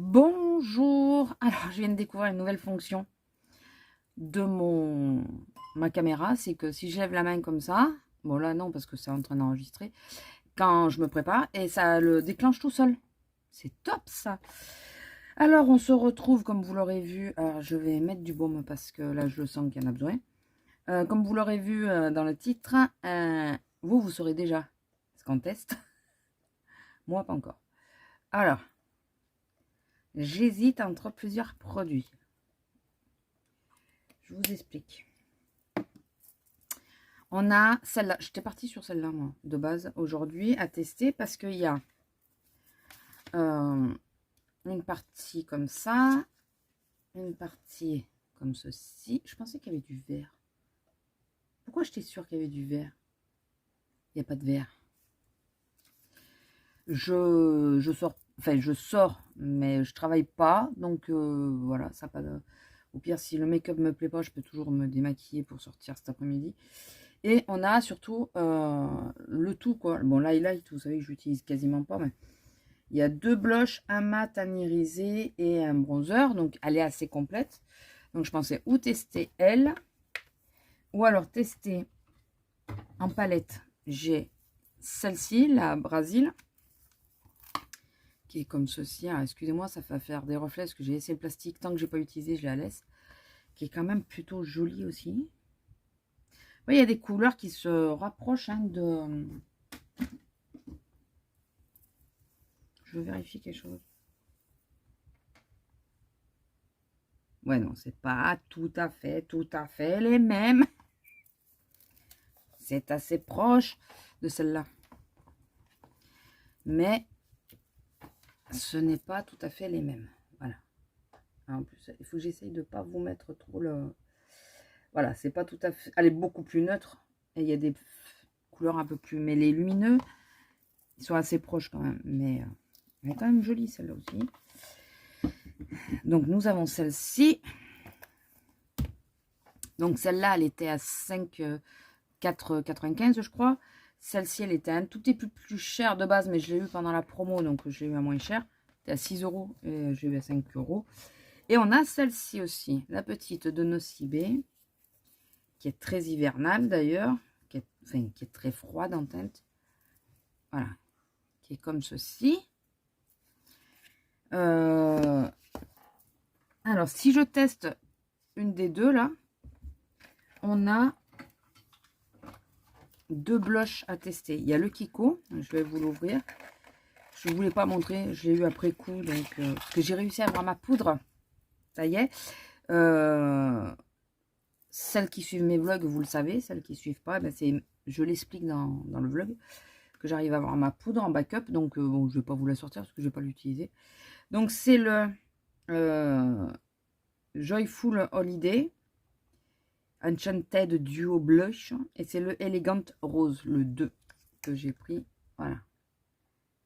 Bonjour. Alors, je viens de découvrir une nouvelle fonction de ma caméra. C'est que si je lève la main comme ça, bon là non parce que c'est en train d'enregistrer, quand je me prépare, et ça le déclenche tout seul. C'est top ça. Alors, on se retrouve comme vous l'aurez vu. Alors, je vais mettre du baume parce que là, je le sens qu'il y en a besoin. Comme vous l'aurez vu dans le titre, vous saurez déjà ce qu'on teste. Moi, pas encore. Alors, j'hésite entre plusieurs produits. Je vous explique. On a celle-là. J'étais partie sur celle-là, moi, de base, aujourd'hui, à tester, parce qu'il y a une partie comme ça, une partie comme ceci. Je pensais qu'il y avait du vert. Pourquoi j'étais sûre qu'il y avait du vert? Il n'y a pas de vert. Je sors, enfin, je sors, mais je travaille pas, donc voilà, ça pas de... Au pire, si le make-up me plaît pas, je peux toujours me démaquiller pour sortir cet après-midi. Et on a surtout le tout, quoi. Bon, l'highlight, vous savez que j'utilise quasiment pas, mais il y a deux blushs, un mat, un irisé et un bronzer. Donc, elle est assez complète. Donc, je pensais ou tester elle, ou alors tester en palette. J'ai celle-ci, la Brasil, qui est comme ceci. Alors, excusez-moi, ça fait faire des reflets, parce que j'ai laissé le plastique. Tant que j'ai pas utilisé, je la laisse. Qui est quand même plutôt jolie aussi. Oui, il y a des couleurs qui se rapprochent de... Je vérifie quelque chose. Ouais, non, c'est pas tout à fait les mêmes. C'est assez proche de celle-là. Mais ce n'est pas tout à fait les mêmes. Voilà. En plus, il faut que j'essaye de ne pas vous mettre trop le... Voilà, c'est pas tout à fait... Elle est beaucoup plus neutre. Et il y a des couleurs un peu plus... Mais les lumineux, ils sont assez proches quand même. Mais elle est quand même jolie, celle-là aussi. Donc, nous avons celle-ci. Donc, celle-là, elle était à 4,95 je crois. Celle-ci, elle était un tout petit peu plus chère de base, mais je l'ai eu pendant la promo, donc je l'ai eu à moins cher. C'était à 6 € et j'ai eu à 5 €. Et on a celle-ci aussi, la petite de Nocibé, qui est très hivernale d'ailleurs, qui est très froide en teinte. Voilà, qui est comme ceci. Alors, si je teste une des deux là, on a deux blushs à tester. Il y a le Kiko, je vais vous l'ouvrir. Je ne voulais pas montrer, je l'ai eu après coup, donc parce que j'ai réussi à avoir ma poudre. Ça y est. Celles qui suivent mes vlogs, vous le savez. Celles qui ne suivent pas, ben je l'explique dans le vlog, que j'arrive à avoir ma poudre en backup. Donc, bon, je ne vais pas vous la sortir parce que je ne vais pas l'utiliser. Donc, c'est le Joyful Holiday Enchanted Duo Blush. Et c'est le Elegant Rose, le 2, que j'ai pris. Voilà.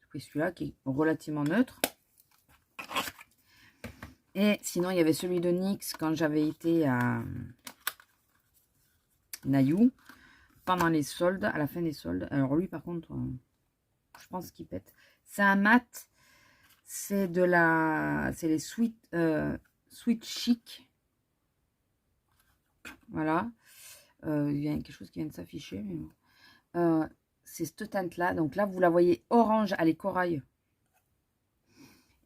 J'ai pris celui-là qui est relativement neutre. Et sinon, il y avait celui de NYX quand j'avais été à Nayou pendant les soldes, à la fin des soldes. Alors lui, par contre, je pense qu'il pète. C'est un mat. C'est de la... C'est les Sweet Chic. Voilà. Il y a quelque chose qui vient de s'afficher. C'est cette teinte-là. Donc là, vous la voyez orange. Elle est corail.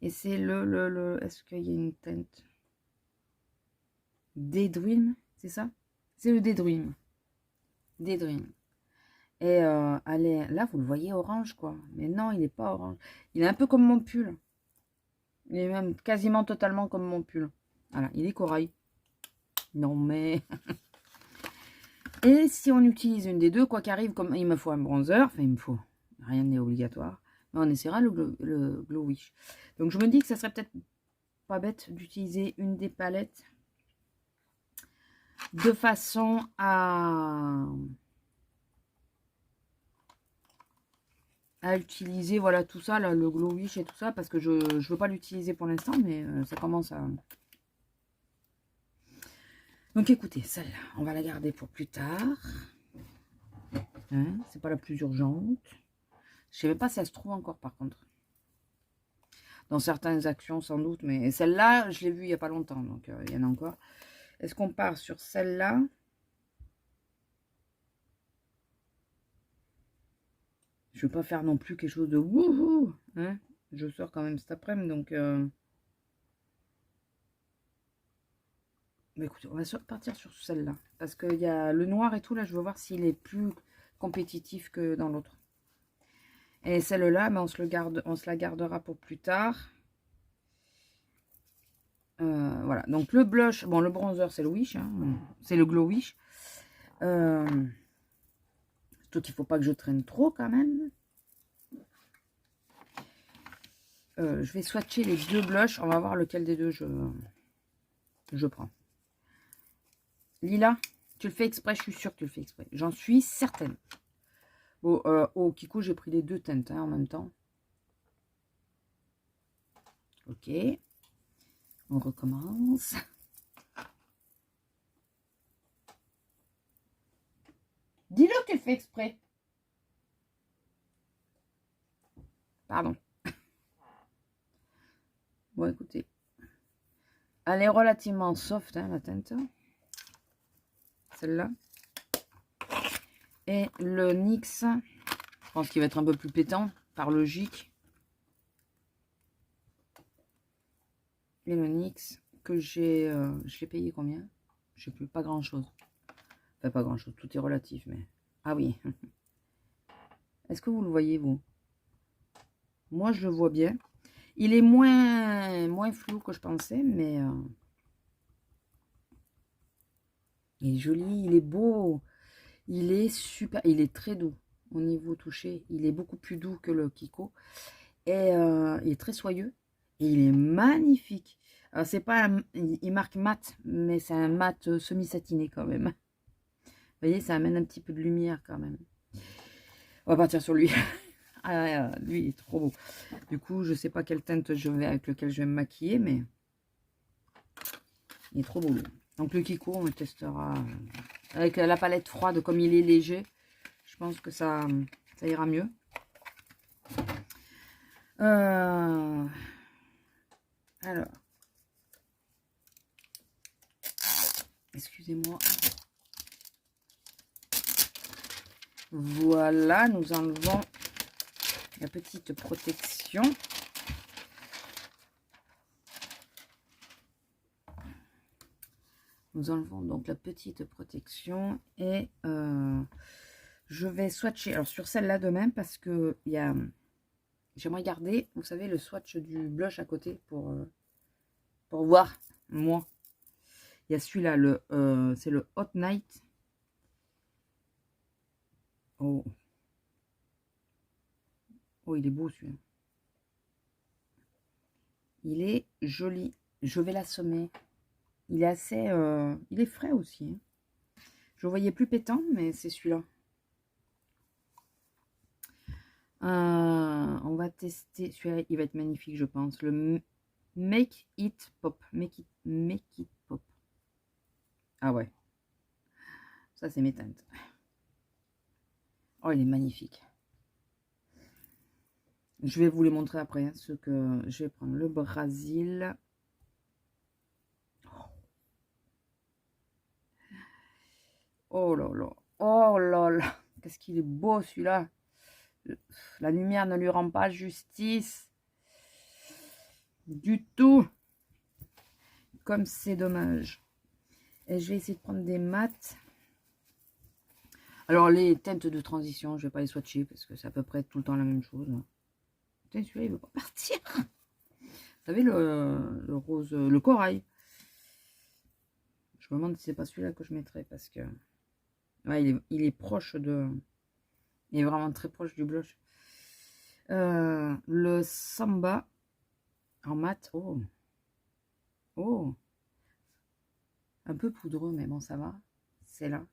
Et c'est le... Est-ce qu'il y a une teinte Daydream, c'est ça? C'est le Daydream. Daydream. Et allez, là, vous le voyez orange, quoi. Mais non, il n'est pas orange. Il est un peu comme mon pull. Il est même quasiment totalement comme mon pull. Voilà, il est corail. Non, mais... Et si on utilise une des deux, quoi qu'arrive, comme il me faut un bronzer, enfin, il me faut, rien n'est obligatoire, mais on essaiera le Glow Wish. Donc, je me dis que ça serait peut-être pas bête d'utiliser une des palettes de façon à utiliser, voilà, tout ça, là, le Glow Wish et tout ça, parce que je ne veux pas l'utiliser pour l'instant, mais ça commence à... Donc, écoutez, celle-là, on va la garder pour plus tard. Hein, c'est pas la plus urgente. Je sais même pas si elle se trouve encore, par contre. dans certaines actions sans doute, mais celle-là, je l'ai vue il n'y a pas longtemps, donc il y en a encore. Est-ce qu'on part sur celle-là? Je ne veux pas faire non plus quelque chose de wouhou, hein. Je sors quand même cet après-midi, donc... Mais écoutez, on va partir sur celle-là. Parce qu'il y a le noir et tout, là, je veux voir s'il est plus compétitif que dans l'autre. Et celle-là, ben, on se la gardera pour plus tard. Voilà, donc le blush, bon, le bronzer, c'est le Wish, hein, c'est le Glow Wish. Tout, il ne faut pas que je traîne trop, quand même. Je vais swatcher les deux blushs. On va voir lequel des deux je prends. Lila, tu le fais exprès, je suis sûre que tu le fais exprès. J'en suis certaine. Bon, au Kiko, j'ai pris les deux teintes hein, en même temps. Ok. On recommence. Dis-le que tu le fais exprès. Pardon. Bon, écoutez. Elle est relativement soft, hein, la teinte. Celle-là. Et le NYX, je pense qu'il va être un peu plus pétant, par logique. Et le NYX, que j'ai... je l'ai payé combien? Je sais plus, pas grand-chose. Enfin, pas grand-chose, tout est relatif, mais... Ah oui. Est-ce que vous le voyez, vous? Moi, je le vois bien. Il est moins flou que je pensais, mais... il est joli, il est beau. Il est super, il est très doux au niveau touché. Il est beaucoup plus doux que le Kiko. Et il est très soyeux. Et il est magnifique. Alors, c'est pas il marque mat, mais c'est un mat semi-satiné quand même. Vous voyez, ça amène un petit peu de lumière quand même. On va partir sur lui. Ah, lui, il est trop beau. Du coup, je sais pas quelle teinte avec lequel je vais me maquiller, mais il est trop beau, lui. Donc, le Kiko, on le testera avec la palette froide, comme il est léger. Je pense que ça ira mieux. Alors. Excusez-moi. Voilà, nous enlevons la petite protection. Nous enlevons donc la petite protection et je vais swatcher. Alors sur celle-là de même parce que j'aimerais garder, vous savez, le swatch du blush à côté pour voir moi. Il y a celui-là, c'est le Hot Night. Oh. Oh, il est beau celui-là. Il est joli. Je vais l'assommer. Il est assez... il est frais aussi. Hein. Je le voyais plus pétant, mais c'est celui-là. On va tester. Celui-là, il va être magnifique, je pense. Le Make It Pop. Make It Pop. Ah ouais. Ça, c'est mes teintes. Oh, il est magnifique. Je vais vous les montrer après. Hein, ce que je vais prendre le Brésil. Oh là là. Oh là là. Qu'est-ce qu'il est beau celui-là. La lumière ne lui rend pas justice. Du tout. Comme c'est dommage. Et je vais essayer de prendre des mats. Alors, les teintes de transition, je ne vais pas les swatcher parce que c'est à peu près tout le temps la même chose. Putain, celui-là, il ne veut pas partir. Vous savez, le rose, le corail. Je me demande si c'est pas celui-là que je mettrais parce que... Ouais, il est proche de... Il est vraiment très proche du blush. Le Samba en mat. Oh. Oh. Un peu poudreux, mais bon, ça va. C'est là.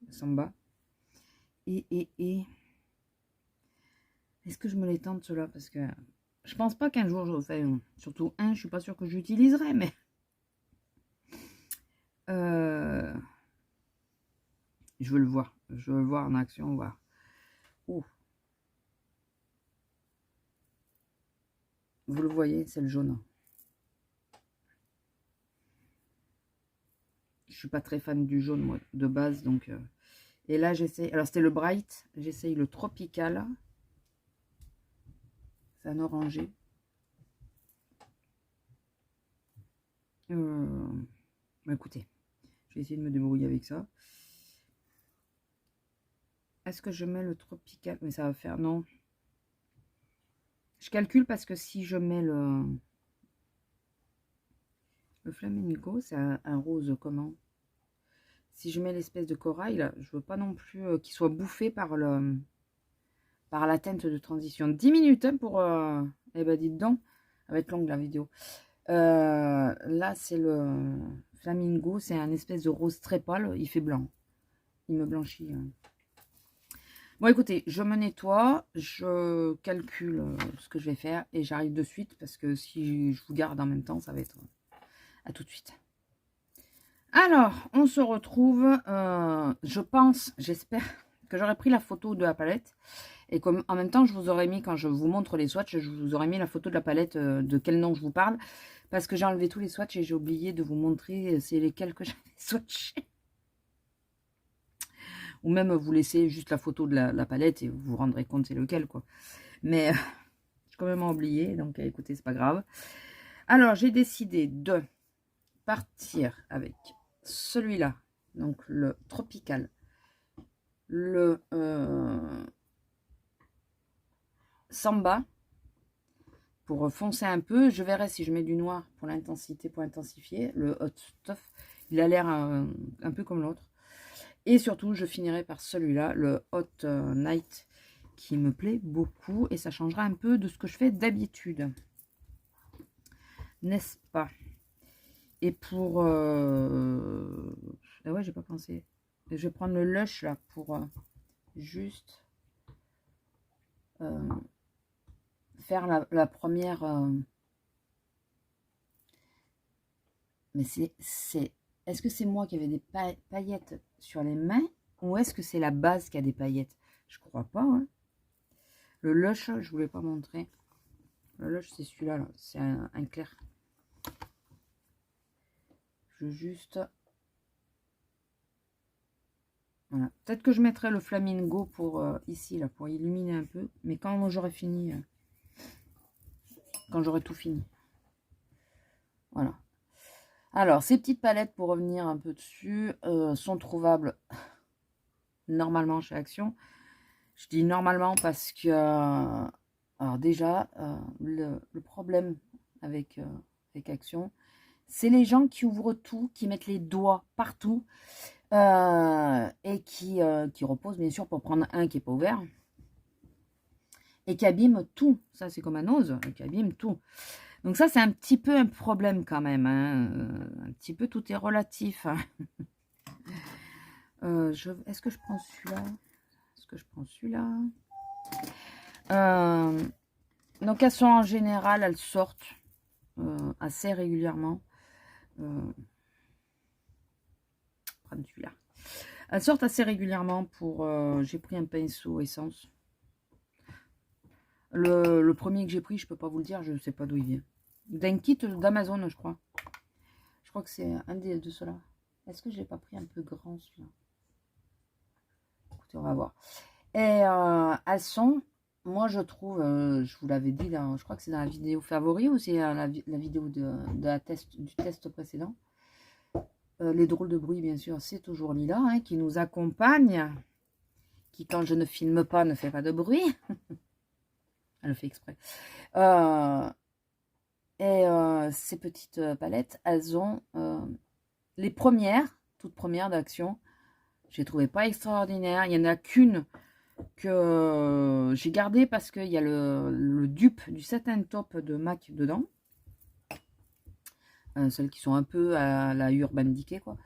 Le Samba. Et... Est-ce que je me les tente, ceux-là? Parce que je pense pas qu'un jour je refais surtout un, je suis pas sûre que j'utiliserai, mais je veux le voir. Je veux le voir en action, voir. Oh. Vous le voyez, c'est le jaune. Je suis pas très fan du jaune, moi, de base, donc... Et là, j'essaie... Alors, c'était le Bright. J'essaye le Tropical. C'est un orangé. Bah, écoutez, je vais essayer de me débrouiller avec ça. Est-ce que je mets le Tropical? Mais ça va faire... Non. Je calcule parce que si je mets le Flamingo, c'est un rose comment? Si je mets l'espèce de corail, là, je veux pas non plus qu'il soit bouffé par la teinte de transition. 10 minutes hein, pour... Eh ben, dites donc, elle va être longue la vidéo. Là, c'est le Flamingo, c'est un espèce de rose très pâle, il fait blanc. Il me blanchit. Bon, écoutez, je me nettoie, je calcule ce que je vais faire et j'arrive de suite parce que si je vous garde en même temps, ça va être... À tout de suite. Alors, on se retrouve, je pense, j'espère que j'aurai pris la photo de la palette. Et comme en même temps, je vous aurais mis, quand je vous montre les swatchs, je vous aurais mis la photo de la palette de quel nom je vous parle. Parce que j'ai enlevé tous les swatchs et j'ai oublié de vous montrer c'est lesquels que j'avais swatchés. Ou même vous laissez juste la photo de la palette et vous vous rendrez compte c'est lequel, quoi. Mais j'ai quand même oublié, donc écoutez, c'est pas grave. Alors, j'ai décidé de partir avec celui-là, donc le Tropical, le Samba, pour foncer un peu. Je verrai si je mets du noir pour l'intensité, pour intensifier. Le Hot Stuff, il a l'air un peu comme l'autre. Et surtout, je finirai par celui-là, le Hot Night, qui me plaît beaucoup. Et ça changera un peu de ce que je fais d'habitude. N'est-ce pas? Et pour... Ah ouais, j'ai pas pensé. Je vais prendre le Lush, là, pour juste faire la première... Mais c'est... Est-ce que c'est moi qui avais des paillettes sur les mains? Ou est-ce que c'est la base qui a des paillettes? Je crois pas, hein. Le Lush, je voulais pas montrer. Le Lush, c'est celui-là, là. C'est un clair. Je veux juste... Voilà. Peut-être que je mettrai le Flamingo pour ici, là, pour illuminer un peu. Mais quand j'aurai fini... quand j'aurai tout fini. Voilà. Alors, ces petites palettes, pour revenir un peu dessus, sont trouvables normalement chez Action. Je dis normalement parce que... alors déjà, le problème avec Action, c'est les gens qui ouvrent tout, qui mettent les doigts partout et qui reposent bien sûr pour prendre un qui n'est pas ouvert et qui abîme tout. Ça, c'est comme un ose, qui abîme tout. Donc ça, c'est un petit peu un problème quand même. Hein. Un petit peu, tout est relatif. Hein. Est-ce que je prends celui-là? Est-ce que je prends celui-là? Donc elles sont en général, elles sortent assez régulièrement. Prendre celui-là. Elles sortent assez régulièrement pour... j'ai pris un pinceau essence. Le premier que j'ai pris, je peux pas vous le dire, je ne sais pas d'où il vient. D'un kit d'Amazon, je crois. Je crois que c'est un de ceux-là. Est-ce que je l'ai pas pris un peu grand, celui-là? Écoutez, on va voir. Et elles sont... Moi, je trouve, je vous l'avais dit, là, je crois que c'est dans la vidéo favori ou c'est la vidéo du test précédent. Les drôles de bruit, bien sûr, c'est toujours Lila hein, qui nous accompagne. Qui, quand je ne filme pas, ne fait pas de bruit. Elle le fait exprès. Ces petites palettes, elles ont les premières, toutes premières d'Action. Je les trouvais pas extraordinaires. Il n'y en a qu'une que j'ai gardée parce qu'il y a le dupe du satin top de MAC dedans. Celles qui sont un peu à la Urban Decay, quoi.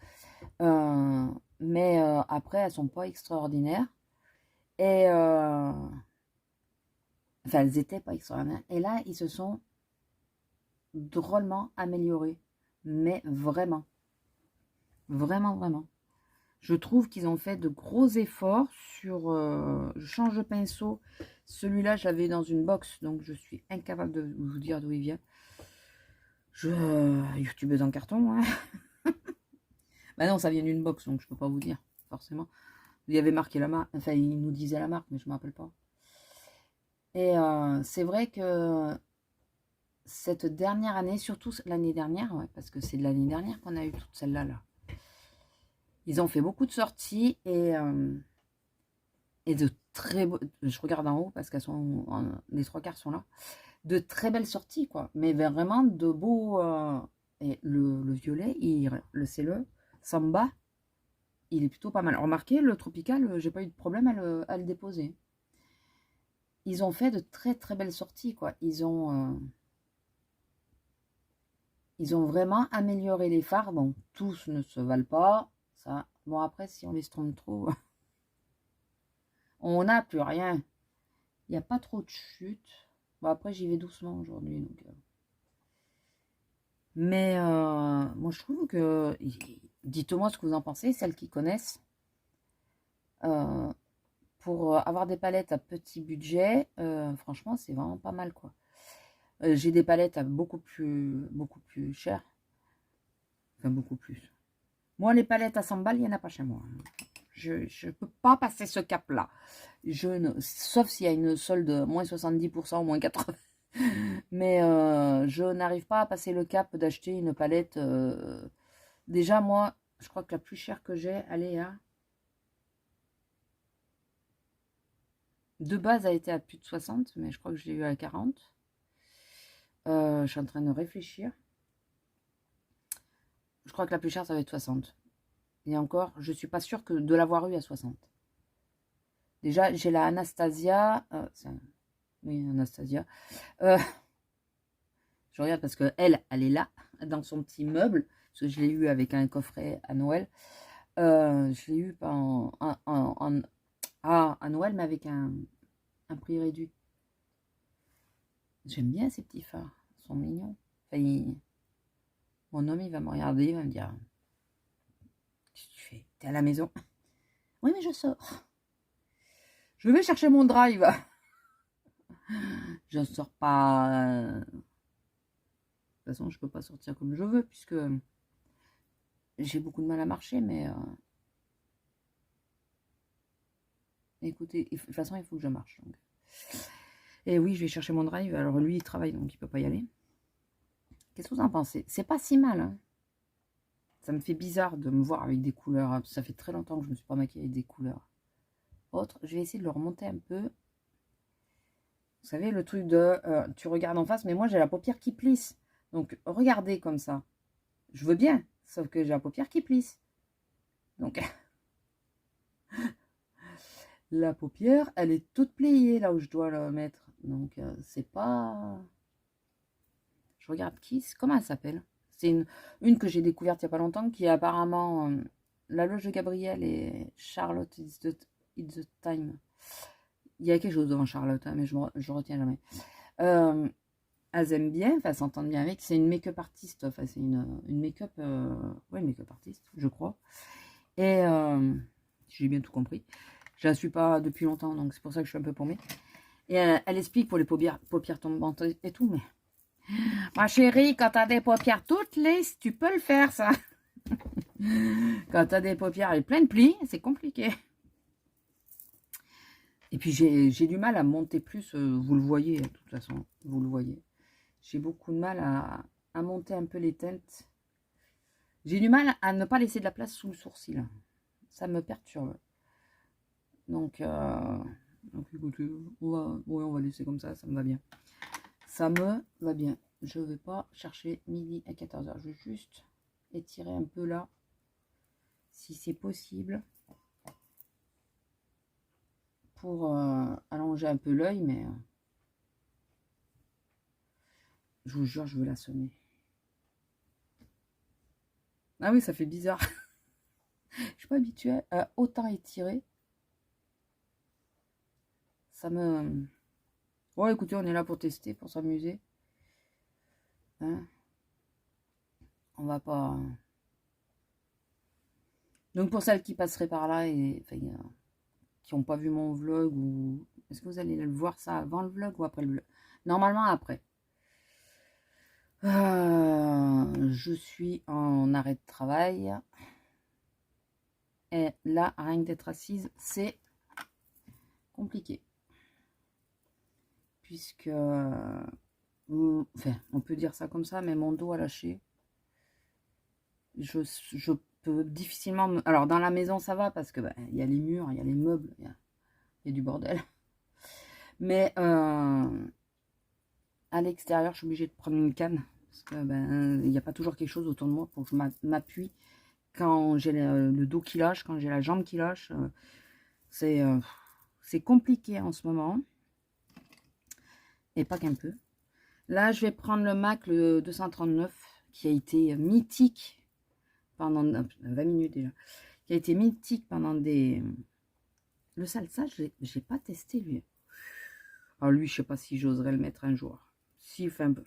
Mais après, elles sont pas extraordinaires. Et... enfin, elles étaient pas extraordinaires. Et là, ils se sont drôlement améliorés. Mais vraiment. Vraiment, vraiment. Je trouve qu'ils ont fait de gros efforts sur... je change de pinceau. Celui-là, je l'avais dans une box, donc je suis incapable de vous dire d'où il vient. YouTubeuse en carton, hein. Bah non, ça vient d'une box, donc je peux pas vous dire, forcément. Il y avait marqué la marque, enfin, il nous disait la marque, mais je ne me rappelle pas. Et c'est vrai que cette dernière année, surtout l'année dernière, ouais, parce que c'est de l'année dernière qu'on a eu toute celle-là, là. Ils ont fait beaucoup de sorties et de très beaux... Je regarde en haut parce qu'elles sont... les trois quarts sont là. De très belles sorties, quoi. Mais vraiment de beaux... et le violet, c'est le Samba, il est plutôt pas mal. Remarquez, le tropical, j'ai pas eu de problème à le déposer. Ils ont fait de très très belles sorties, quoi. Ils ont vraiment amélioré les fards. Bon, tous ne se valent pas. Ça. Bon, après, si on les trompe trop, on n'a plus rien. Il n'y a pas trop de chute. Bon, après, j'y vais doucement aujourd'hui. Donc, mais moi, je trouve que... Dites-moi ce que vous en pensez, celles qui connaissent. Pour avoir des palettes à petit budget, franchement, c'est vraiment pas mal, quoi. J'ai des palettes à beaucoup plus cher. Enfin, beaucoup plus. Moi, les palettes à 100 balles, il n'y en a pas chez moi. Je ne peux pas passer ce cap-là. Sauf s'il y a une solde moins 70% ou moins 80%. Mais je n'arrive pas à passer le cap d'acheter une palette. Déjà, moi, je crois que la plus chère que j'ai, elle est à... De base, elle était à plus de 60, mais je crois que je l'ai eu à 40. Je suis en train de réfléchir. Je crois que la plus chère, ça va être 60. Et encore, je ne suis pas sûre que de l'avoir eu à 60. Déjà, j'ai la Anastasia. Oui, Anastasia. Je regarde parce qu'elle est là, dans son petit meuble. Parce que je l'ai eu avec un coffret à Noël. Je l'ai eu à Noël, mais avec un prix réduit. J'aime bien ces petits phares. Ils sont mignons. Enfin, mon homme, il va me regarder, il va me dire... Qu'est-ce que tu fais? T'es à la maison? Oui, mais je sors. Je vais chercher mon drive. Je ne sors pas. De toute façon, je ne peux pas sortir comme je veux, puisque j'ai beaucoup de mal à marcher, mais écoutez, de toute façon, il faut que je marche. Donc. Et oui, je vais chercher mon drive. Alors lui, il travaille, donc il ne peut pas y aller. Qu'est-ce que vous en pensez? C'est pas si mal, hein. Ça me fait bizarre de me voir avec des couleurs. Ça fait très longtemps que je ne me suis pas maquillée avec des couleurs autres. Je vais essayer de le remonter un peu. Vous savez, le truc de tu regardes en face, mais moi j'ai la paupière qui plisse. Donc regardez comme ça. Je veux bien, sauf que j'ai la paupière qui plisse. Donc la paupière, elle est toute pliée là où je dois la mettre. Donc c'est pas... Je regarde comment elle s'appelle. C'est une que j'ai découverte il n'y a pas longtemps, qui est apparemment la loge de Gabriel et Charlotte It's the Time. Il y a quelque chose devant Charlotte, hein, mais je retiens jamais. Elles aiment bien, enfin, s'entendent bien avec. C'est une make-up artiste, enfin, c'est une make-up, ouais, une make-up artiste, je crois. Et j'ai bien tout compris. Je la suis pas depuis longtemps, donc c'est pour ça que je suis un peu paumée. Et elle explique pour les paupières tombantes et tout, mais... Ma chérie, quand tu as des paupières toutes lisses, tu peux le faire, ça. Quand tu as des paupières et plein de plis, c'est compliqué. Et puis, j'ai du mal à monter plus. Vous le voyez, de toute façon. Vous le voyez. J'ai beaucoup de mal à monter un peu les teintes. J'ai du mal à ne pas laisser de la place sous le sourcil. Ça me perturbe. Donc écoutez, on va laisser comme ça me va bien. Ça me va bien. Je ne vais pas chercher midi à 14 h. Je vais juste étirer un peu là, si c'est possible, pour allonger un peu l'œil, mais je vous jure, je veux l'assommer. Ah oui, ça fait bizarre. Je suis pas habituée à autant étirer. Ça me... Ouais, écoutez, on est là pour tester, pour s'amuser. Hein? On va pas... Donc pour celles qui passeraient par là et enfin, qui n'ont pas vu mon vlog, ou est-ce que vous allez le voir ça avant le vlog ou après le vlog? Normalement après. Je suis en arrêt de travail. Et là, rien que d'être assise, c'est compliqué. Puisque, enfin, on peut dire ça comme ça, mais mon dos a lâché. Je peux difficilement... Alors, dans la maison, ça va, parce que il y a les murs, il y a les meubles, il y a du bordel. Mais à l'extérieur, je suis obligée de prendre une canne. Parce que il n'y a pas toujours quelque chose autour de moi pour que je m'appuie. Quand j'ai le dos qui lâche, quand j'ai la jambe qui lâche, c'est compliqué en ce moment. Et pas qu'un peu. Là, je vais prendre le Mac, le 239, qui a été mythique pendant 20 minutes déjà. Qui a été mythique pendant des... Le salsa, j'ai pas testé, lui. Alors lui, je sais pas si j'oserais le mettre un jour. Si, fait un peu.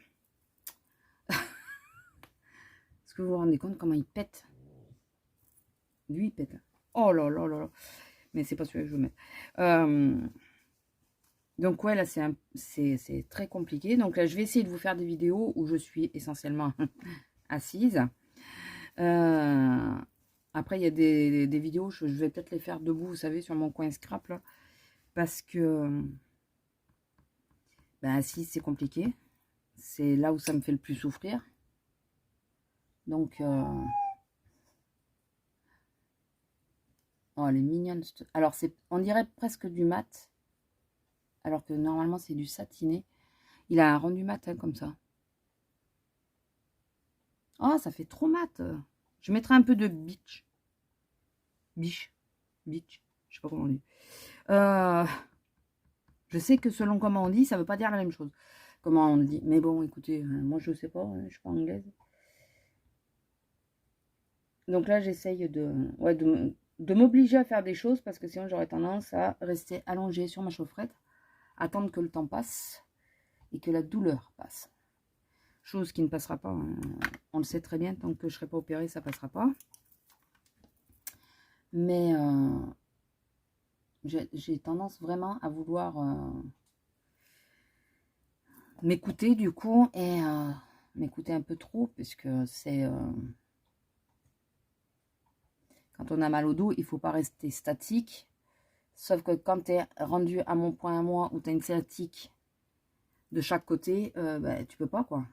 Est-ce que vous vous rendez compte comment il pète? Lui, il pète. Oh là là là là. Mais c'est pas celui que je veux mettre. Donc ouais, là, c'est très compliqué. Donc là, je vais essayer de vous faire des vidéos où je suis essentiellement assise. Après, il y a des vidéos, je vais peut-être les faire debout, vous savez, sur mon coin scrap, là. Parce que, assise, c'est compliqué. C'est là où ça me fait le plus souffrir. Donc, oh, elle est mignonne. Alors, on dirait presque du mat. Alors que normalement, c'est du satiné. Il a un rendu mat, hein, comme ça. Oh, ça fait trop mat. Je mettrai un peu de beach. Beach. Beach. Je sais pas comment on dit. Je sais que selon comment on dit, ça veut pas dire la même chose. Comment on dit. Mais bon, écoutez, moi, je sais pas. Je suis pas anglaise. Donc là, j'essaye de m'obliger à faire des choses parce que sinon, j'aurais tendance à rester allongée sur ma chaufferette, attendre que le temps passe et que la douleur passe. Chose qui ne passera pas. Hein. On le sait très bien, tant que je ne serai pas opérée, ça ne passera pas. Mais j'ai tendance vraiment à vouloir m'écouter du coup et m'écouter un peu trop puisque c'est... quand on a mal au dos, il ne faut pas rester statique. Sauf que quand tu es rendu à mon point à moi où tu as une sciatique de chaque côté, tu peux pas quoi.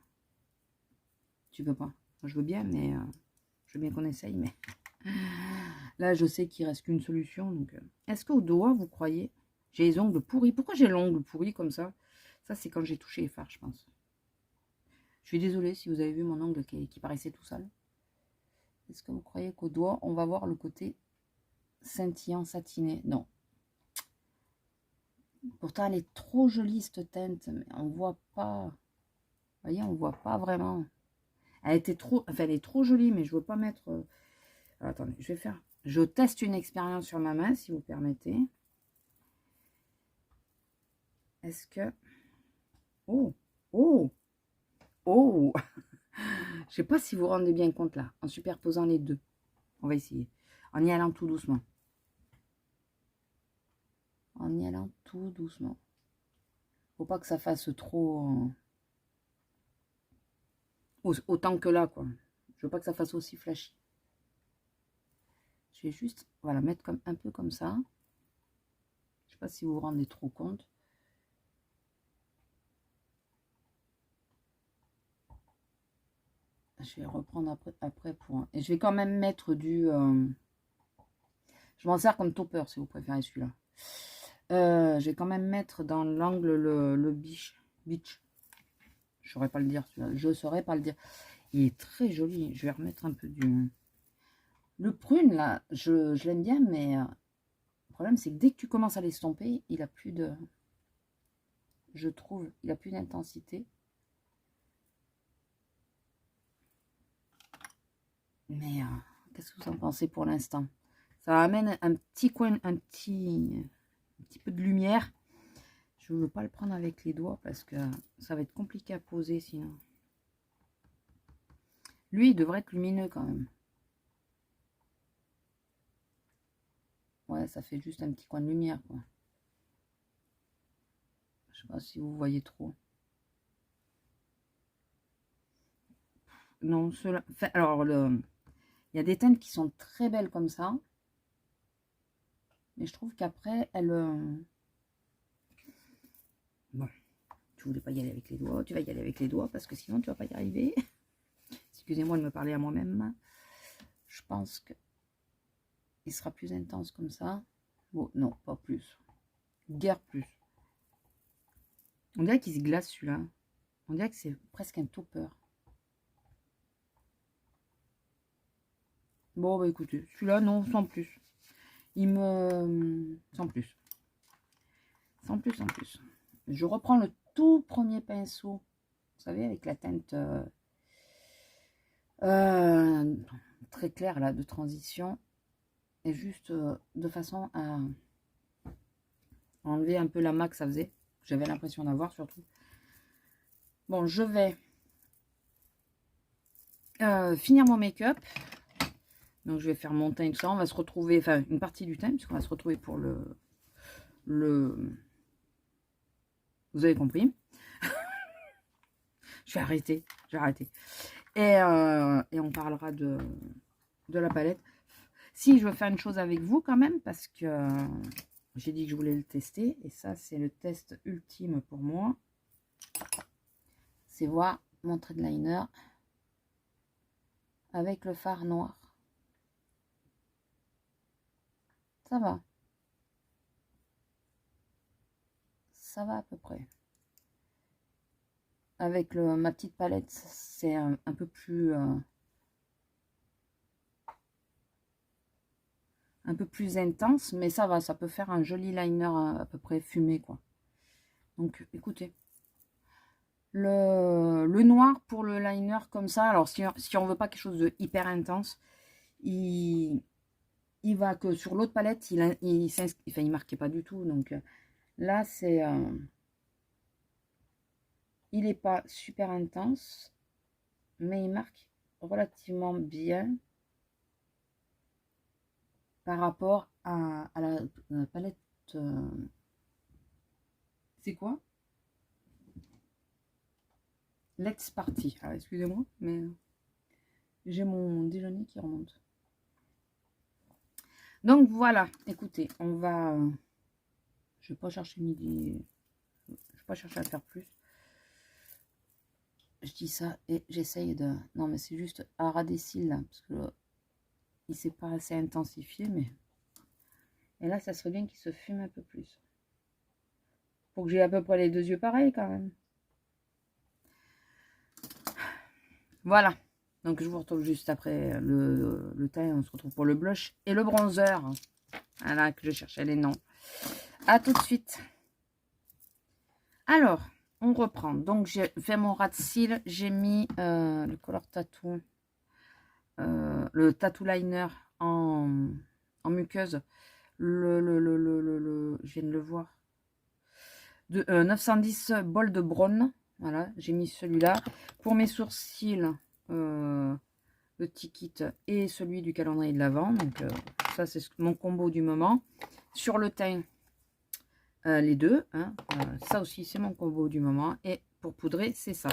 Tu peux pas. Je veux bien, mais je veux bien qu'on essaye, mais là je sais qu'il reste qu'une solution. Donc, est-ce qu'au doigt vous croyez? J'ai les ongles pourris. Pourquoi j'ai l'ongle pourri comme ça? Ça c'est quand j'ai touché les fards, je pense. Je suis désolée si vous avez vu mon ongle qui paraissait tout sale. Est-ce que vous croyez qu'au doigt on va voir le côté scintillant satiné? Non. Pourtant, elle est trop jolie, cette teinte, mais on voit pas. Vous voyez, on voit pas vraiment. Elle était trop... Enfin, elle est trop jolie, mais je veux pas mettre... Alors, attendez, je vais faire... Je teste une expérience sur ma main, si vous permettez. Est-ce que... Oh! Oh! Oh! Je sais pas si vous vous rendez bien compte, là, en superposant les deux. On va essayer. En y allant tout doucement. En y allant tout doucement. Faut pas que ça fasse trop... autant que là, quoi. Je veux pas que ça fasse aussi flashy. Je vais juste, voilà, mettre comme, un peu comme ça. Je sais pas si vous vous rendez trop compte. Je vais reprendre après pour... Et je vais quand même mettre du... je m'en sers comme topper, si vous préférez celui-là. Je vais quand même mettre dans l'angle le beach. Je saurais pas le dire, celui-là. Je saurais pas le dire. Il est très joli. Je vais remettre un peu du... Le prune, là, je l'aime bien, mais... le problème, c'est que dès que tu commences à l'estomper, il a plus de... Je trouve, il a plus d'intensité. Mais qu'est-ce que vous en pensez pour l'instant? Ça amène un petit coin, un petit peu de lumière. Je ne veux pas le prendre avec les doigts parce que ça va être compliqué à poser sinon. Lui, il devrait être lumineux quand même. Ouais, ça fait juste un petit coin de lumière, quoi. Je sais pas si vous voyez trop. Non, cela... Enfin, alors, il y a des teintes qui sont très belles comme ça. Mais je trouve qu'après, elles... Bon, tu voulais pas y aller avec les doigts. Tu vas y aller avec les doigts parce que sinon, tu vas pas y arriver. Excusez-moi de me parler à moi-même. Je pense que il sera plus intense comme ça. Bon, non, pas plus. Guère plus. On dirait qu'il se glace celui-là. On dirait que c'est presque un topper. Bon, bah écoutez, celui-là, non, sans plus. Il me... Sans plus. Sans plus, sans plus. Je reprends le tout premier pinceau. Vous savez, avec la teinte très claire, là, de transition. Et juste de façon à enlever un peu la maque que ça faisait. J'avais l'impression d'avoir, surtout. Bon, je vais finir mon make-up. Donc, je vais faire mon teint et tout ça. On va se retrouver, enfin, une partie du teint, puisqu'on va se retrouver pour le... Vous avez compris. Je vais arrêter. Je vais arrêter. Et on parlera de la palette. Si, je veux faire une chose avec vous quand même, parce que j'ai dit que je voulais le tester. Et ça, c'est le test ultime pour moi. C'est voir mon trait de liner avec le fard noir. Ça va. Ça va à peu près. Avec ma petite palette, c'est un peu plus... un peu plus intense, mais ça va, ça peut faire un joli liner à peu près fumé, quoi. Donc, écoutez. Le noir pour le liner comme ça, alors si on veut pas quelque chose de hyper intense, il va que sur l'autre palette, il marquait pas du tout. Donc là, c'est... il n'est pas super intense, mais il marque relativement bien par rapport à la palette. C'est quoi? Let's Party. Alors, excusez-moi, mais j'ai mon déjeuner qui remonte. Donc voilà, écoutez, on va... je vais pas chercher midi. Je vais pas chercher à faire plus. Je dis ça et j'essaye de... Non, mais c'est juste à ras des cils, là, parce que il s'est pas assez intensifié, mais... Et là, ça serait bien qu'il se fume un peu plus. Pour que j'ai à peu près les deux yeux pareils, quand même. Voilà. Donc, je vous retrouve juste après le teint. On se retrouve pour le blush et le bronzer. Voilà, que je cherchais les noms. À tout de suite. Alors, on reprend. Donc, j'ai fait mon ras de cils. J'ai mis le Color Tattoo. Le Tattoo Liner en muqueuse. Je viens de le voir. De 910 bol de Braun. Voilà, j'ai mis celui-là. Pour mes sourcils, le petit kit et celui du calendrier de l'Avent. Donc, ça, c'est mon combo du moment. Sur le teint, les deux. Hein, ça aussi, c'est mon combo du moment. Et pour poudrer, c'est ça.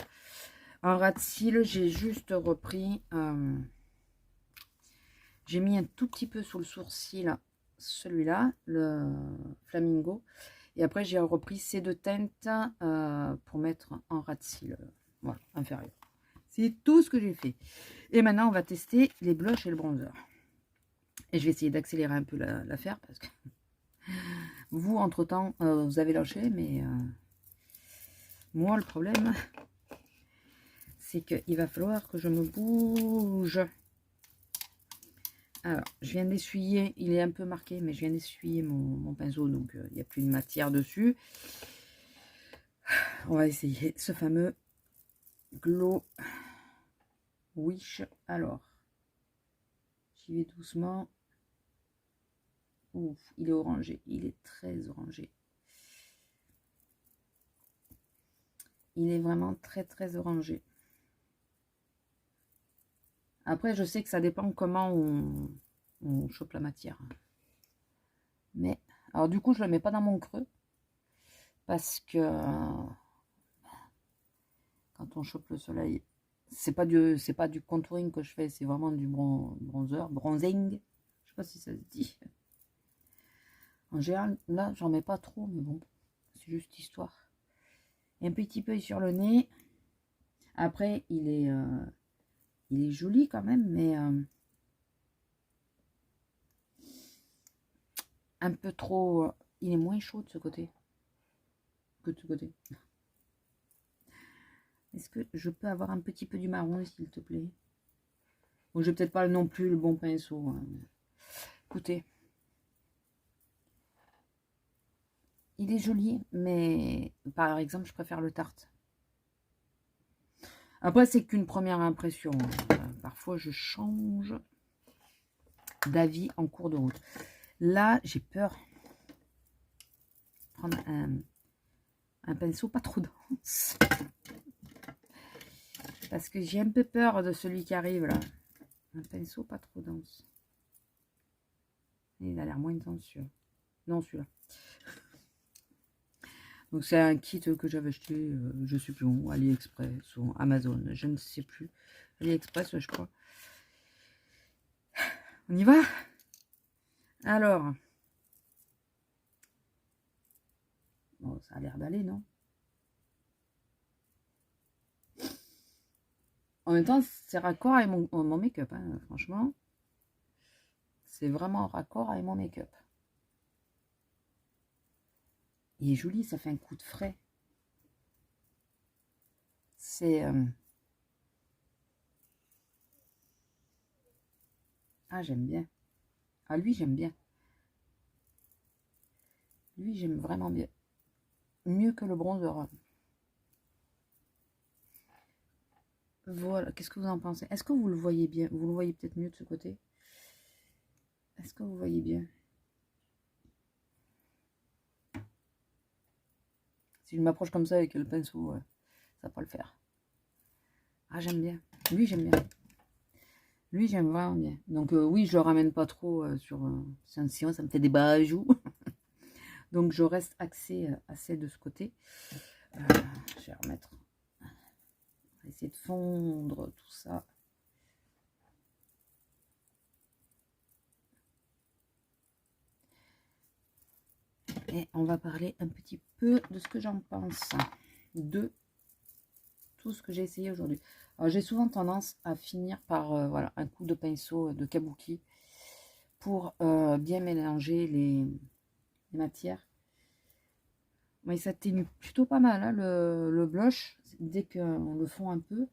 En ras de cils, j'ai juste repris... j'ai mis un tout petit peu sous le sourcil, celui-là, le Flamingo. Et après, j'ai repris ces deux teintes pour mettre en ras de cils, voilà, inférieur. C'est tout ce que j'ai fait. Et maintenant, on va tester les blushs et le bronzer. Et je vais essayer d'accélérer un peu l'affaire parce que vous, entre-temps, vous avez lâché, mais moi, le problème, c'est qu'il va falloir que je me bouge. Alors, je viens d'essuyer, il est un peu marqué, mais je viens d'essuyer mon pinceau, donc il n'y a plus de matière dessus. On va essayer ce fameux Glow Wish. Alors, j'y vais doucement. Ouf, il est orangé, il est très orangé. Il est vraiment très très orangé. Après, je sais que ça dépend comment on chope la matière. Mais, alors du coup, je le mets pas dans mon creux. Parce que quand on chope le soleil, c'est pas du contouring que je fais, c'est vraiment du bronzing. Je sais pas si ça se dit. En général, là, j'en mets pas trop, mais bon, c'est juste histoire. Et un petit peu sur le nez. Après, il est joli quand même, mais un peu trop. Il est moins chaud de ce côté que de ce côté. Est-ce que je peux avoir un petit peu du marron, s'il te plaît? Bon, j'ai peut-être pas non plus le bon pinceau. Hein. Écoutez. Il est joli, mais par exemple, je préfère le tarte. Après, c'est qu'une première impression. Parfois, je change d'avis en cours de route. Là, j'ai peur de prendre un pinceau pas trop dense. Parce que j'ai un peu peur de celui qui arrive là. Un pinceau pas trop dense. Il a l'air moins dense celui-là. Non, celui-là. Donc c'est un kit que j'avais acheté, je sais plus où, AliExpress ou Amazon, je ne sais plus. AliExpress, je crois. On y va? Alors. Bon, ça a l'air d'aller, non? En même temps, c'est raccord avec mon make-up, hein, franchement. C'est vraiment raccord avec mon make-up. Il est joli, ça fait un coup de frais. C'est... Ah, j'aime bien. Ah, lui, j'aime bien. Lui, j'aime vraiment bien. Mieux que le bronzer. Voilà, qu'est-ce que vous en pensez? Est-ce que vous le voyez bien? Vous le voyez peut-être mieux de ce côté? Est-ce que vous voyez bien? Si je m'approche comme ça avec le pinceau, ça va pas le faire. Ah, j'aime bien. Lui, j'aime bien. Lui, j'aime vraiment bien. Donc, oui, je le ramène pas trop sur... sinon, ça me fait des bajoux. Donc, je reste axée assez de ce côté. Je vais remettre... On va essayer de fondre tout ça. Et on va parler un petit peu de ce que j'en pense. De tout ce que j'ai essayé aujourd'hui. Alors, j'ai souvent tendance à finir par voilà, un coup de pinceau de kabuki pour bien mélanger les matières. Mais ça s'atténue plutôt pas mal, hein, le blush. Dès qu'on le fond un peu,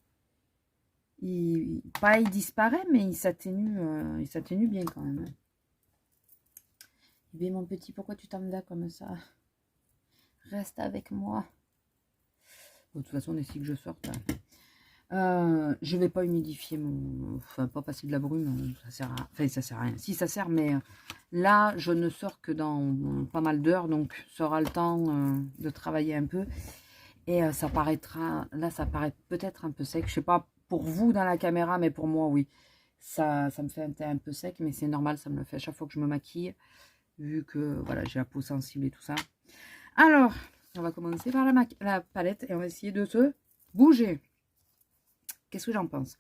il disparaît, mais il s'atténue bien quand même. Hein. Eh bien, mon petit, pourquoi tu t'en vas comme ça? Reste avec moi. Bon, de toute façon, d'ici que je sorte, je vais pas humidifier mon... Enfin, pas passer de la brume, ça sert à... Enfin, ça sert à rien. Si, ça sert, mais là, je ne sors que dans pas mal d'heures, donc ça aura le temps de travailler un peu. Et ça paraîtra... Là, ça paraît peut-être un peu sec. Je sais pas pour vous dans la caméra, mais pour moi, oui. Ça me fait un teint un peu sec, mais c'est normal, ça me le fait à chaque fois que je me maquille. Vu que, voilà, j'ai la peau sensible et tout ça. Alors, on va commencer par la palette et on va essayer de se bouger. Qu'est-ce que j'en pense?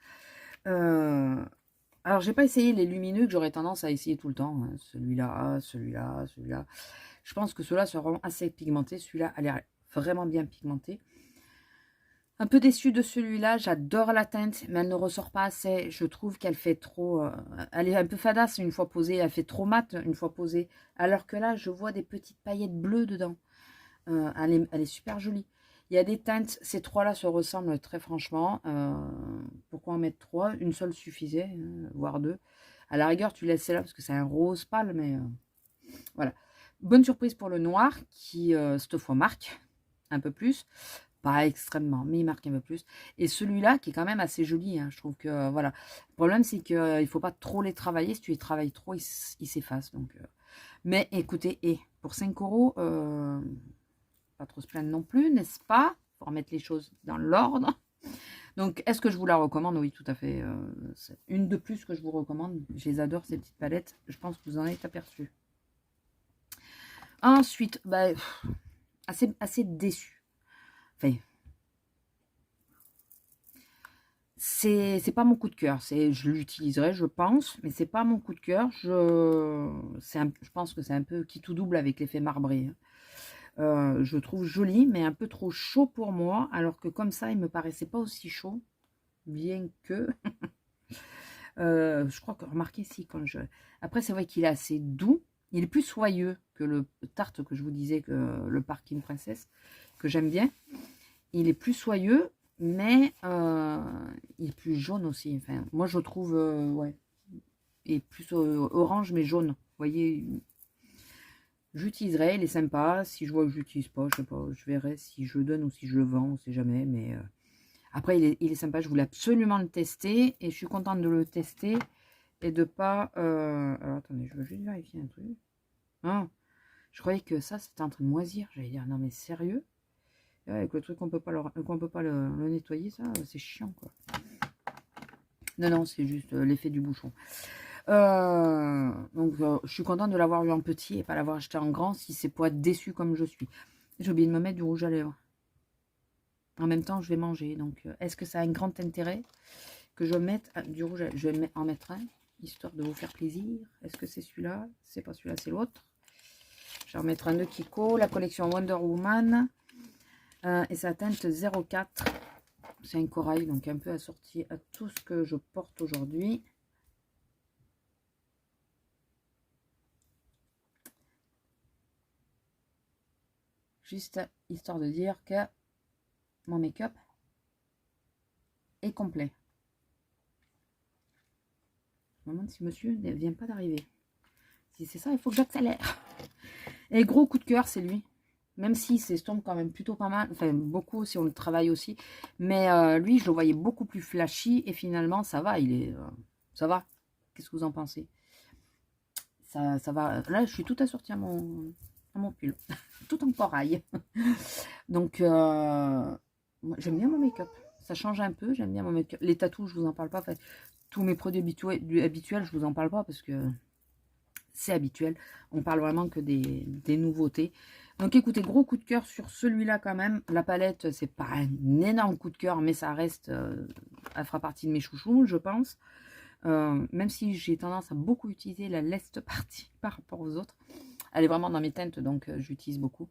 Alors, j'ai pas essayé les lumineux que j'aurais tendance à essayer tout le temps. Hein. Celui-là, celui-là, celui-là. Je pense que ceux-là seront assez pigmentés. Celui-là a l'air vraiment bien pigmenté. Un peu déçue de celui-là. J'adore la teinte, mais elle ne ressort pas assez. Je trouve qu'elle fait trop... elle est un peu fadasse une fois posée. Elle fait trop mat une fois posée. Alors que là, je vois des petites paillettes bleues dedans. Elle est super jolie. Il y a des teintes, ces trois-là se ressemblent très franchement. Pourquoi en mettre trois? Une seule suffisait, voire deux. À la rigueur, tu laisses celle-là parce que c'est un rose pâle, mais voilà. Bonne surprise pour le noir qui, cette fois, marque un peu plus. Pas extrêmement, mais il marque un peu plus. Et celui-là, qui est quand même assez joli, hein, je trouve que, voilà. Le problème, c'est qu'il ne faut pas trop les travailler. Si tu les travailles trop, ils s'effacent. Donc, mais écoutez, pour 5 €, pas trop se plaindre non plus, n'est-ce pas? Faut remettre les choses dans l'ordre. Donc, est-ce que je vous la recommande? Oui, tout à fait. C'est une de plus que je vous recommande. Je les adore, ces petites palettes. Je pense que vous en êtes aperçu. Ensuite, bah, assez déçu. Enfin, c'est pas mon coup de cœur. Je l'utiliserai, je pense, mais c'est pas mon coup de cœur. Je pense que c'est un peu qui tout double avec l'effet marbré. Je trouve joli, mais un peu trop chaud pour moi, alors que comme ça, il me paraissait pas aussi chaud, bien que... je crois que, remarquez, si, quand je... Après, c'est vrai qu'il est assez doux. Il est plus soyeux que le tarte que je vous disais, que le Parking Princess, que j'aime bien. Il est plus soyeux, mais il est plus jaune aussi. Enfin, moi, je trouve, ouais, il est plus orange, mais jaune. Vous voyez, j'utiliserai, il est sympa. Si je vois que je l'utilise pas, je sais pas, je verrai si je le donne ou si je le vends, on sait jamais. Mais après, il est sympa. Je voulais absolument le tester et je suis contente de le tester et de pas... Alors, attendez, je veux juste vérifier un truc. Ah, je croyais que ça, c'était en train de moisir. J'allais dire, non mais sérieux? Ouais, avec le truc qu'on peut pas le nettoyer, ça, c'est chiant, quoi. Non, non, c'est juste l'effet du bouchon. Donc, je suis contente de l'avoir eu en petit et pas l'avoir acheté en grand, si c'est pour être déçue comme je suis. J'ai oublié de me mettre du rouge à lèvres. En même temps, je vais manger. Donc, est-ce que ça a un grand intérêt que je mette du rouge à lèvres? Je vais en mettre un, histoire de vous faire plaisir. Est-ce que c'est celui-là? C'est pas celui-là, c'est l'autre. Je vais en mettre un de Kiko, la collection Wonder Woman. Et sa teinte 04. C'est un corail, donc un peu assorti à tout ce que je porte aujourd'hui. Juste histoire de dire que mon make-up est complet. Je me demande si monsieur ne vient pas d'arriver. Si c'est ça, il faut que j'accélère. Et gros coup de cœur, c'est lui. Même s'il s'estompe quand même plutôt pas mal. Enfin, beaucoup si on le travaille aussi. Mais lui, je le voyais beaucoup plus flashy. Et finalement, ça va. Ça va. Qu'est-ce que vous en pensez? Ça va. Là, je suis tout assortie à mon pull. Tout en corail. Donc, j'aime bien mon make-up. Ça change un peu. J'aime bien mon make-up. Les tatous, je vous en parle pas. Enfin, tous mes produits habituels, je vous en parle pas parce que c'est habituel. On parle vraiment que des nouveautés. Donc, écoutez, gros coup de cœur sur celui-là quand même. La palette, c'est pas un énorme coup de cœur, mais ça reste... elle fera partie de mes chouchous, je pense. Même si j'ai tendance à beaucoup utiliser la leste partie par rapport aux autres. Elle est vraiment dans mes teintes, donc j'utilise beaucoup.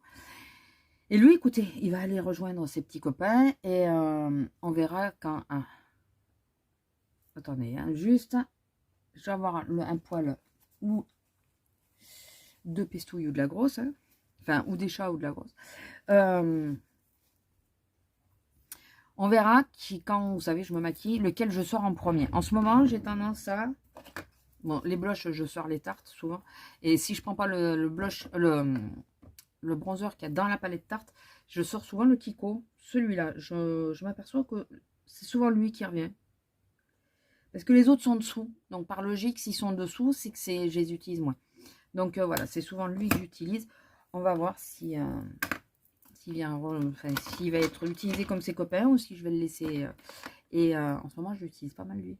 Et lui, écoutez, il va aller rejoindre ses petits copains et on verra quand... attendez, hein, juste, je vais avoir un poil ou de pestouille ou de la grosse. Hein. Enfin, ou des chats ou de la grosse. On verra quand, vous savez, je me maquille, lequel je sors en premier. En ce moment, j'ai tendance à... Bon, les blushs, je sors les tartes souvent. Et si je prends pas le blush, le bronzer qu'il y a dans la palette tarte, je sors souvent le Kiko. Celui-là, je m'aperçois que c'est souvent lui qui revient. Parce que les autres sont dessous. Donc, par logique, s'ils sont dessous, c'est que je les utilise moins. Donc, voilà, c'est souvent lui que j'utilise. On va voir si... s'il va être utilisé comme ses copains ou si je vais le laisser. En ce moment, je l'utilise pas mal lui.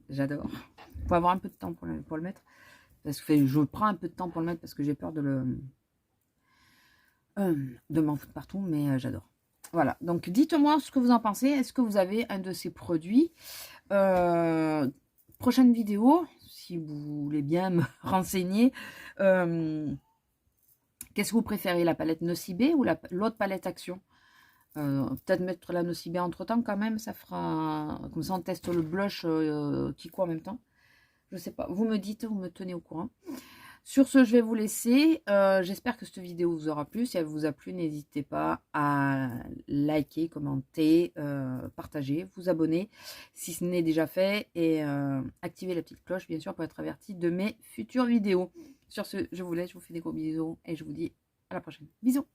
J'adore. Il faut avoir un peu de temps pour le mettre. Parce que je prends un peu de temps pour le mettre parce que j'ai peur de m'en foutre partout, mais j'adore. Voilà, donc dites-moi ce que vous en pensez. Est-ce que vous avez un de ces produits? Prochaine vidéo, si vous voulez bien me renseigner. Qu'est-ce que vous préférez, la palette Nocibé ou l'autre palette Action? Peut-être mettre la Nocibé entre temps quand même, ça fera... Comme ça on teste le blush Kiko en même temps. Je sais pas, vous me dites, vous me tenez au courant. Sur ce, je vais vous laisser. J'espère que cette vidéo vous aura plu. Si elle vous a plu, n'hésitez pas à liker, commenter, partager, vous abonner si ce n'est déjà fait. Et activer la petite cloche, bien sûr, pour être averti de mes futures vidéos. Sur ce, je vous laisse, je vous fais des gros bisous et je vous dis à la prochaine. Bisous!